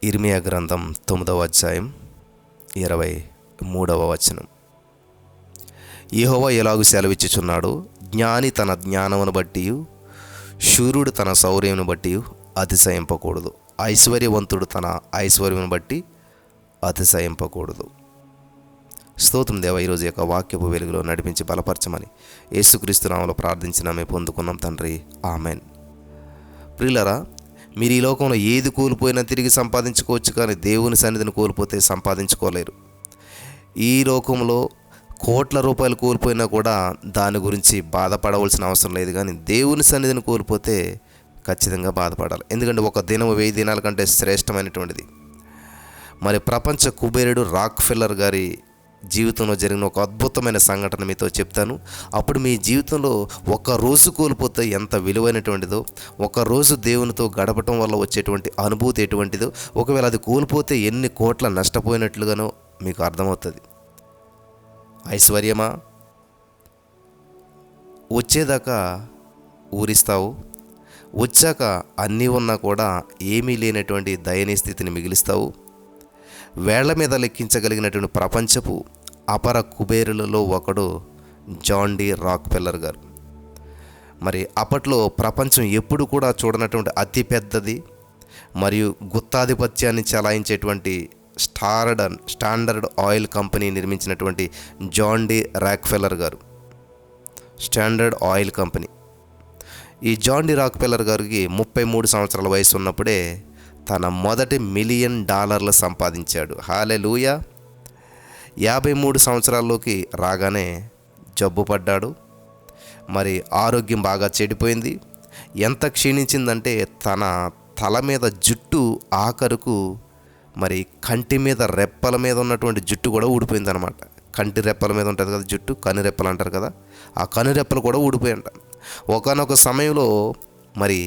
ఇర్మియా గ్రంథం 9వ అధ్యాయం 23వ వచనం. యెహోవా ఎలాగు సెలవిచ్చుచున్నాడు, జ్ఞాని తన జ్ఞానమును బట్టి, శూరుడు తన శౌర్యమును బట్టి అతిశయింపకూడదు, ఐశ్వర్యవంతుడు తన ఐశ్వర్యమును బట్టి అతిశయింపకూడదు. స్తోత్రం దేవా, ఈరోజు యొక్క వాక్యపు వెలుగులో నడిపించి బలపరచమని యేసుక్రీస్తు నామములో ప్రార్థించిన మేము పొందుకున్నాం తండ్రి, ఆమెన్. ప్రియులారా, మీరు ఈ లోకంలో ఏది కోల్పోయినా తిరిగి సంపాదించుకోవచ్చు, కానీ దేవుని సన్నిధిని కోల్పోతే సంపాదించుకోలేరు. ఈ లోకంలో కోట్ల రూపాయలు కోల్పోయినా కూడా దాని గురించి బాధపడవలసిన అవసరం లేదు, కానీ దేవుని సన్నిధిని కోల్పోతే ఖచ్చితంగా బాధపడాలి. ఎందుకంటే ఒక దినం 1000 దినాల కంటే శ్రేష్టమైనటువంటిది. మరి ప్రపంచ కుబేరుడు రాక్ఫెల్లర్ గారి జీవితంలో జరిగిన ఒక అద్భుతమైన సంఘటన మీతో చెప్తాను. అప్పుడు మీ జీవితంలో ఒక రోజు కోల్పోతే ఎంత విలువైనటువంటిదో, ఒక రోజు దేవునితో గడపటం వల్ల వచ్చేటువంటి అనుభూతి ఎటువంటిదో, ఒకవేళ అది కోల్పోతే ఎన్ని కోట్ల నష్టపోయినట్లుగానో మీకు అర్థమవుతుంది. ఐశ్వర్యమా, వచ్చేదాకా ఊరిస్తావు, వచ్చాక అన్నీ ఉన్నా కూడా ఏమీ లేనటువంటి దయనీయ స్థితిని మిగిలిస్తావు. వేళ్ల మీద లెక్కించగలిగినటువంటి ప్రపంచపు అపర కుబేరులలో ఒకడు జాన్ డి రాక్ఫెల్లర్ గారు. మరి అప్పట్లో ప్రపంచం ఎప్పుడు కూడా చూడనటువంటి అతి పెద్దది మరియు గుత్తాధిపత్యాన్ని చలాయించేటువంటి స్టాండర్డ్ ఆయిల్ కంపెనీ నిర్మించినటువంటి జాన్ డి రాక్ఫెల్లర్ గారు, స్టాండర్డ్ ఆయిల్ కంపెనీ. ఈ జాన్ డి రాక్ఫెల్లర్ గారికి 33 సంవత్సరాల వయసు ఉన్నప్పుడే తన మొదటి $1 మిలియన్ సంపాదించాడు. హల్లెలూయా. 53 సంవత్సరాల్లోకి రాగానే జబ్బు పడ్డాడు. మరి ఆరోగ్యం బాగా చెడిపోయింది. ఎంత క్షీణించిందంటే తన తల మీద జుట్టు ఆఖరుకు మరి కంటి మీద రెప్పల మీద ఉన్నటువంటి జుట్టు కూడా ఊడిపోయింది అనమాట. కంటి రెప్పల మీద ఉంటుంది కదా జుట్టు, కనురెప్పలు అంటారు కదా, ఆ కనురెప్పలు కూడా ఊడిపోయింట. ఒకానొక సమయంలో మరి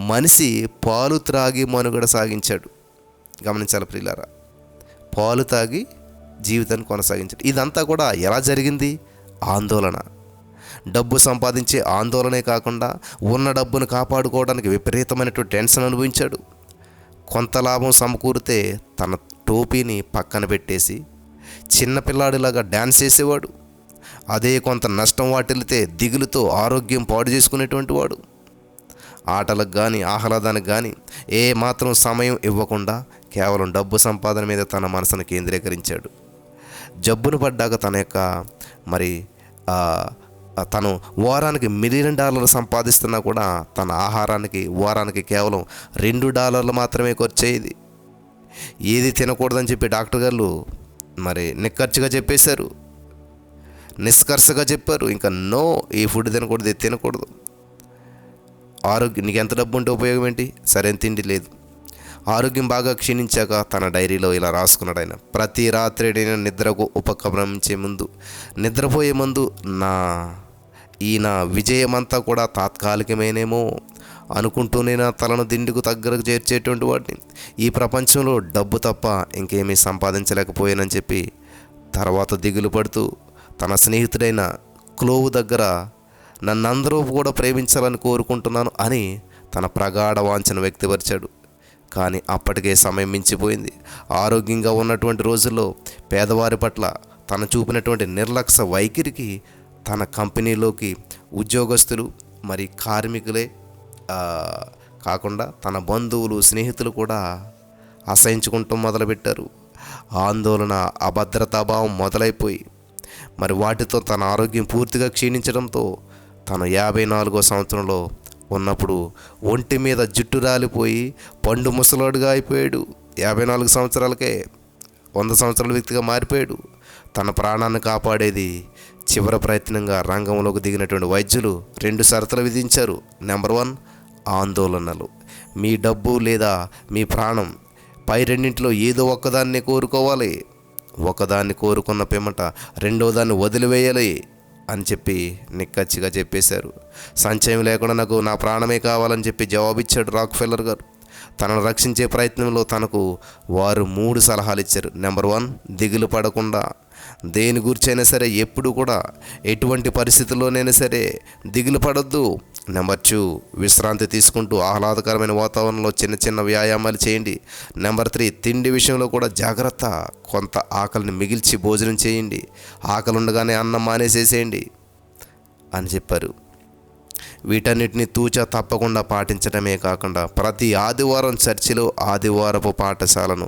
మనిషి పాలు త్రాగి మనుగడ సాగించాడు. గమనించాలి ప్రియులారా, పాలు తాగి జీవితాన్ని కొనసాగించాడు. ఇదంతా కూడా ఎలా జరిగింది? ఆందోళన. డబ్బు సంపాదించే ఆందోళనే కాకుండా ఉన్న డబ్బును కాపాడుకోవడానికి విపరీతమైనటువంటి టెన్షన్ అనుభవించాడు. కొంత లాభం సమకూరితే తన టోపీని పక్కన పెట్టేసి చిన్నపిల్లాడిలాగా డ్యాన్స్ చేసేవాడు. అదే కొంత నష్టం వాటిల్లితే దిగులుతో ఆరోగ్యం పాడు చేసుకునేటువంటి వాడు. ఆటలకు కానీ ఆహ్లాదానికి కానీ ఏ మాత్రం సమయం ఇవ్వకుండా కేవలం డబ్బు సంపాదన మీద తన మనసును కేంద్రీకరించాడు. జబ్బును పడ్డాక తన యొక్క మరి తను వారానికి $1 మిలియన్ సంపాదిస్తున్నా కూడా తన ఆహారానికి వారానికి కేవలం $2 మాత్రమే ఖర్చు అయ్యేది. ఏది తినకూడదని చెప్పి డాక్టర్ గారు మరి నిక్కర్చుగా చెప్పేశారు, నిష్కర్షగా చెప్పారు. ఇంకా నో, ఈ ఫుడ్ తినకూడదు, ఇది తినకూడదు. ఆరోగ్యం, నీకు ఎంత డబ్బు ఉంటే ఉపయోగం ఏంటి? సరైన తిండి లేదు. ఆరోగ్యం బాగా క్షీణించాక తన డైరీలో ఇలా రాసుకున్నాడు ఆయన, ప్రతి రాత్రి నేను నిద్రకు ఉపక్రమించే ముందు, నిద్రపోయే ముందు నా విజయమంతా కూడా తాత్కాలికమేనేమో అనుకుంటూనే నా తలను దిండుకు దగ్గరకు చేర్చేటువంటి వాడిని. ఈ ప్రపంచంలో డబ్బు తప్ప ఇంకేమీ సంపాదించలేకపోయానని చెప్పి తర్వాత దిగులు పడుతూ తన స్నేహితుడైన క్లోవ్ దగ్గర నన్నందరూ కూడా ప్రేమించాలని కోరుకుంటున్నాను అని తన ప్రగాఢ వాంఛను వ్యక్తపరిచాడు. కానీ అప్పటికే సమయం మించిపోయింది. ఆరోగ్యంగా ఉన్నటువంటి రోజుల్లో పేదవారి పట్ల తను చూపినటువంటి నిర్లక్ష్య వైఖరికి తన కంపెనీలోకి ఉద్యోగస్తులు మరి కార్మికులే కాకుండా తన బంధువులు, స్నేహితులు కూడా అసహించుకుంటూ మొదలుపెట్టారు. ఆందోళన, అభద్రతాభావం మొదలైపోయి మరి వాటితో తన ఆరోగ్యం పూర్తిగా క్షీణించడంతో తను 54వ సంవత్సరంలో ఉన్నప్పుడు ఒంటి మీద జుట్టు రాలిపోయి పండు ముసలోడుగా అయిపోయాడు. 54 సంవత్సరాలకే 100 సంవత్సరాల వ్యక్తిగా మారిపోయాడు. తన ప్రాణాన్ని కాపాడేది చివరి ప్రయత్నంగా రంగంలోకి దిగినటువంటి వైద్యులు 2 షరతులు విధించారు. నెంబర్ 1, ఆందోళనలు. మీ డబ్బు లేదా మీ ప్రాణం, పై రెండింటిలో ఏదో ఒక్కదాన్ని కోరుకోవాలి. ఒకదాన్ని కోరుకున్న పిమ్మట రెండో దాన్ని వదిలివేయాలి అని చెప్పి నిక్కచ్చిగా చెప్పేశారు. సంచయం లేకుండా నాకు నా ప్రాణమే కావాలని చెప్పి జవాబిచ్చాడు రాక్ఫెల్లర్ గారు. తనను రక్షించే ప్రయత్నంలో తనకు వారు 3 సలహాలు ఇచ్చారు. నెంబర్ 1, దిగులు పడకుండా, దేని గురించైనా సరే ఎప్పుడు కూడా ఎటువంటి పరిస్థితుల్లోనైనా సరే దిగులు పడొద్దు, నెంబర్ 2, విశ్రాంతి తీసుకుంటూ ఆహ్లాదకరమైన వాతావరణంలో చిన్న చిన్న వ్యాయామాలు చేయండి. నెంబర్ 3, తిండి విషయంలో కూడా జాగ్రత్త. కొంత ఆకలిని మిగిల్చి భోజనం చేయండి. ఆకలి ఉండగానే అన్నం మానేసేసేయండి అని చెప్పారు. వీటన్నిటిని తూచా తప్పకుండా పాటించడమే కాకుండా ప్రతి ఆదివారం చర్చిలో ఆదివారపు పాఠశాలను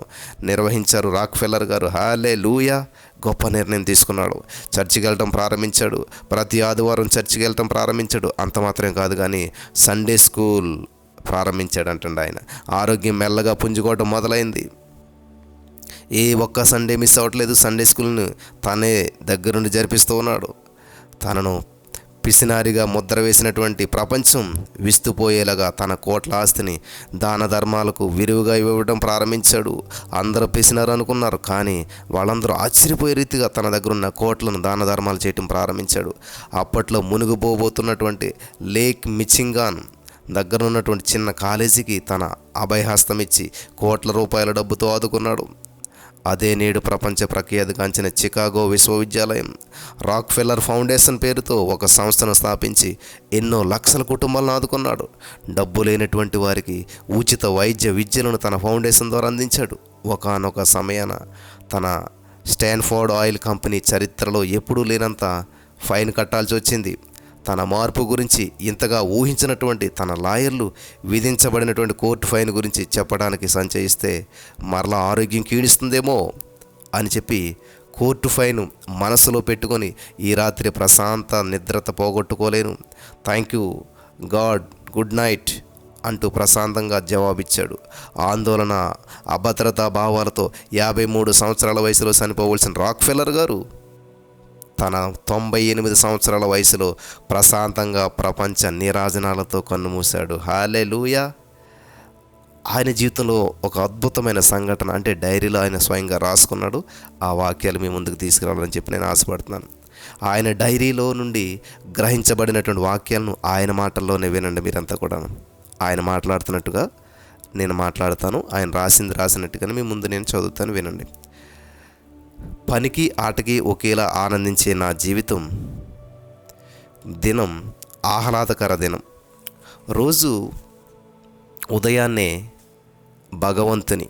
నిర్వహించారు రాక్ఫెల్లర్ గారు. హల్లెలూయా! గొప్ప నిర్ణయం తీసుకున్నాడు. చర్చికి వెళ్ళటం ప్రారంభించాడు. ప్రతి ఆదివారం చర్చికి వెళ్ళటం ప్రారంభించాడు. అంత మాత్రమే కాదు కానీ సండే స్కూల్ ప్రారంభించాడు అంటండి ఆయన. ఆరోగ్యం మెల్లగా పుంజుకోవడం మొదలైంది. ఏ ఒక్క సండే మిస్ అవ్వట్లేదు. సండే స్కూల్ని తనే దగ్గరుండి జరిపిస్తూ ఉన్నాడు. తనను పిసినారిగా ముద్ర వేసినటువంటి ప్రపంచం విస్తుపోయేలాగా తన కోట్ల ఆస్తిని దాన ధర్మాలకు విరివిగా ఇవ్వడం ప్రారంభించాడు. అందరూ పిసినారు అనుకున్నారు, కానీ వాళ్ళందరూ ఆశ్చర్యపోయే రీతిగా తన దగ్గర ఉన్న కోట్లను దాన ధర్మాలు చేయటం ప్రారంభించాడు. అప్పట్లో మునిగిపోబోతున్నటువంటి లేక్ మిచింగాన్ దగ్గర ఉన్నటువంటి చిన్న కాలేజీకి తన అభయహస్తం ఇచ్చి కోట్ల రూపాయల డబ్బుతో ఆదుకున్నాడు. అదే నేడు ప్రపంచ ప్రఖ్యాతిగాంచిన చికాగో విశ్వవిద్యాలయం. రాక్ఫెల్లర్ ఫౌండేషన్ పేరుతో ఒక సంస్థను స్థాపించి ఎన్నో లక్షల కుటుంబాలను ఆదుకున్నాడు. డబ్బు లేనటువంటి వారికి ఉచిత వైద్య విద్యలను తన ఫౌండేషన్ ద్వారా అందించాడు. ఒకానొక సమయాన తన స్టాన్ఫోర్డ్ ఆయిల్ కంపెనీ చరిత్రలో ఎప్పుడూ లేనంత ఫైన్ కట్టాల్సి వచ్చింది. తన మార్పు గురించి ఇంతగా ఊహించినటువంటి తన లాయర్లు విధించబడినటువంటి కోర్టు ఫైన్ గురించి చెప్పడానికి సంచయిస్తే మరలా ఆరోగ్యం క్షీణిస్తుందేమో అని చెప్పి కోర్టు ఫైన్ మనసులో పెట్టుకొని ఈ రాత్రి ప్రశాంత నిద్రత పోగొట్టుకోలేను, thank you God, good night అంటూ ప్రశాంతంగా జవాబిచ్చాడు. ఆందోళన, అభద్రతా భావాలతో 53 సంవత్సరాల వయసులో చనిపోవలసిన రాక్ఫెల్లర్ గారు తన 98 సంవత్సరాల వయసులో ప్రశాంతంగా ప్రపంచ నీరాజనాలతో కన్నుమూశాడు. హల్లెలూయా! ఆయన జీవితంలో ఒక అద్భుతమైన సంఘటన, అంటే డైరీలో ఆయన స్వయంగా రాసుకున్నాడు. ఆ వాక్యాలు మీ ముందుకు తీసుకురావాలని చెప్పి నేను ఆశపడుతున్నాను. ఆయన డైరీలో నుండి గ్రహించబడినటువంటి వాక్యాలను ఆయన మాటల్లోనే వినండి మీరంతా కూడా. ఆయన మాట్లాడుతున్నట్టుగా నేను మాట్లాడతాను, ఆయన రాసినట్టుగానే మీ ముందు నేను చదువుతాను, వినండి. పనికి ఆటకి ఒకేలా ఆనందించే నా జీవితం దినం ఆహ్లాదకర దినం. రోజు ఉదయాన్నే భగవంతుని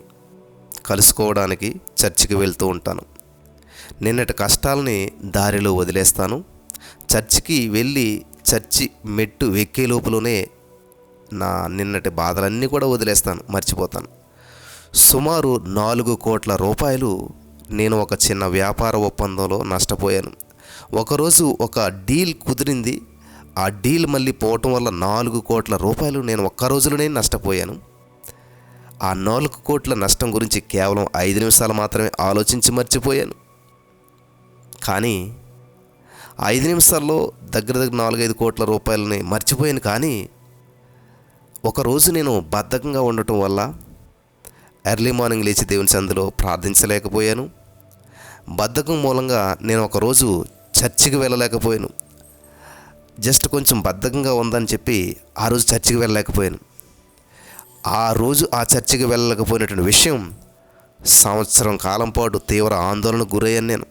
కలుసుకోవడానికి చర్చికి వెళ్తూ ఉంటాను. నిన్నటి కష్టాలని దారిలో వదిలేస్తాను. చర్చికి వెళ్ళి చర్చి మెట్టు ఎక్కే లోపులోనే నా నిన్నటి బాధలన్నీ కూడా వదిలేస్తాను, మర్చిపోతాను. సుమారు 4 కోట్ల రూపాయలు నేను ఒక చిన్న వ్యాపార ఒప్పందంలో నష్టపోయాను. ఒకరోజు ఒక డీల్ కుదిరింది. ఆ డీల్ మళ్ళీ పోవటం వల్ల 4 కోట్ల రూపాయలు నేను ఒక్క రోజులోనే నష్టపోయాను. ఆ 4 కోట్ల నష్టం గురించి కేవలం 5 నిమిషాలు మాత్రమే ఆలోచించి మర్చిపోయాను. కానీ 5 నిమిషాల్లో దగ్గర 4-5 కోట్ల రూపాయలని మర్చిపోయాను. కానీ ఒకరోజు నేను బద్ధకంగా ఉండటం వల్ల ఎర్లీ మార్నింగ్ లేచి దేవుని సన్నిధిలో ప్రార్థించలేకపోయాను. బద్ధకం మూలంగా నేను ఒకరోజు చర్చికి వెళ్ళలేకపోయాను. జస్ట్ కొంచెం బద్ధకంగా ఉందని చెప్పి ఆ రోజు చర్చికి వెళ్ళలేకపోయాను. ఆ రోజు ఆ చర్చికి వెళ్ళలేకపోయినటువంటి విషయం సంవత్సరం కాలం పాటు తీవ్ర ఆందోళనకు గురయ్యాను నేను.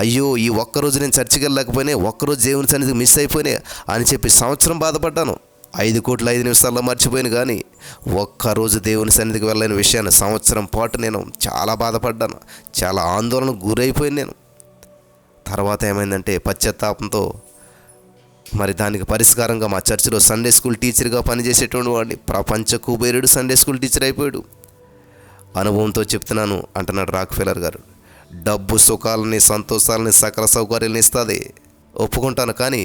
అయ్యో, ఈ ఒక్కరోజు నేను చర్చికి వెళ్ళలేకపోయినా, ఒక్కరోజు దేవుని సన్నిధికి మిస్ అయిపోయినా అని చెప్పి సంవత్సరం బాధపడ్డాను. 5 కోట్ల 5 నిమిషాల్లో మర్చిపోయాను. కానీ ఒక్కరోజు దేవుని సన్నిధికి వెళ్ళలేని విషయాన్ని సంవత్సరం పాటు నేను చాలా బాధపడ్డాను, చాలా ఆందోళనకు గురైపోయాను నేను. తర్వాత ఏమైందంటే పశ్చాత్తాపంతో మరి దానికి పరిష్కారంగా మా చర్చిలో సండే స్కూల్ టీచర్గా పనిచేసేటువంటి వాడిని ప్రపంచ కుబేరుడు సండే స్కూల్ టీచర్ అయిపోయాడు. అనుభవంతో చెప్తున్నాను అంటున్నాడు రాక్ఫెల్లర్ గారు. డబ్బు సుఖాలని, సంతోషాలని, సకల సౌకర్యాలను ఇస్తుంది, ఒప్పుకుంటాను. కానీ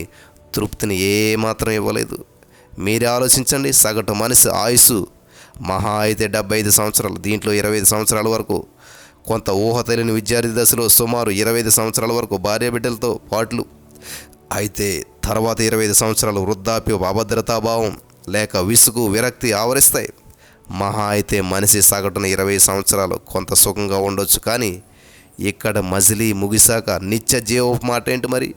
తృప్తిని ఏమాత్రం ఇవ్వలేదు. మీరే ఆలోచించండి. సగటు మనిషి ఆయుస్సు మహా అయితే 75 సంవత్సరాలు, దీంట్లో 25 సంవత్సరాల వరకు కొంత ఊహ తెలియని విద్యార్థి దశలో సుమారు 25 సంవత్సరాల వరకు భార్య బిడ్డలతో పాటలు, అయితే తర్వాత 25 సంవత్సరాలు వృద్ధాప్య, అభద్రతాభావం లేక విసుగు, విరక్తి ఆవరిస్తాయి. మహా అయితే మనిషి సగటున 20 సంవత్సరాలు కొంత సుఖంగా ఉండొచ్చు. కానీ ఇక్కడ మజిలీ ముగిశాక నిత్య జీవపు మాట ఏంటి మరి?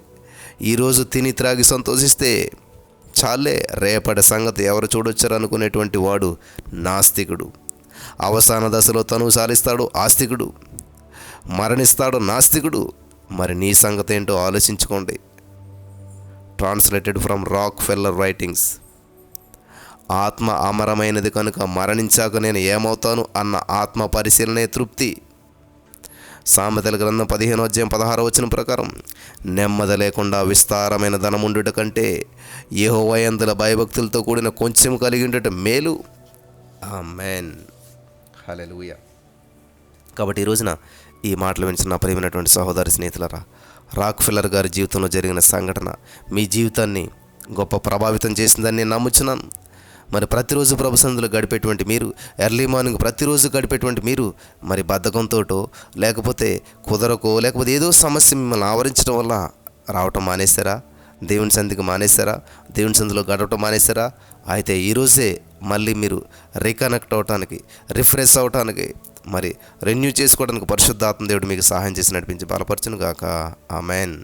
ఈరోజు తిని త్రాగి సంతోషిస్తే చాలే, రేపటి సంగతి ఎవరు చూడొచ్చారు అనుకునేటువంటి వాడు నాస్తికుడు. అవసాన దశలో తనువు సాలిస్తాడు ఆస్తికుడు, మరణిస్తాడు నాస్తికుడు. మరి నీ సంగతి ఏంటో ఆలోచించుకోండి. Translated from Rockefeller writings. ఆత్మ అమరమైనది కనుక మరణించాక నేను ఏమవుతాను అన్న ఆత్మ పరిశీలనే తృప్తి. సామెతల గ్రంథం 15:16 ప్రకారం నెమ్మది లేకుండా విస్తారమైన ధనముండుట కంటే యెహోవా యందు భయభక్తులతో కూడిన కొంచెం కలిగి ఉండటం మేలు. ఆమేన్, హల్లెలూయా. కాబట్టి ఈ రోజున ఈ మాటలు వింటున్న ప్రియమైనటువంటి సహోదరి స్నేహితులారా, రాక్ఫెల్లర్ గారి జీవితంలో జరిగిన సంఘటన మీ జీవితాన్ని గొప్ప ప్రభావితం చేసిందని నేను నమ్ముచున్నాను. మరి ప్రతిరోజు ప్రభు సన్నిధిలో గడిపేటువంటి మీరు, ఎర్లీ మార్నింగ్ ప్రతిరోజు గడిపేటువంటి మీరు, మరి బద్ధకంతోటో లేకపోతే కుదరకో లేకపోతే ఏదో సమస్య మిమ్మల్ని ఆవరించడం వల్ల రావటం మానేశారా? దేవుని సన్నిధికి మానేశారా? దేవుని సన్నిధిలో గడవటం మానేశారా? అయితే ఈరోజే మళ్ళీ మీరు రీకనెక్ట్ అవటానికి, రిఫ్రెష్ అవటానికి, మరి రెన్యూ చేసుకోవడానికి పరిశుద్ధాత్మ దేవుడు మీకు సహాయం చేసి నడిపించి బలపరచును గాక. ఆమెన్.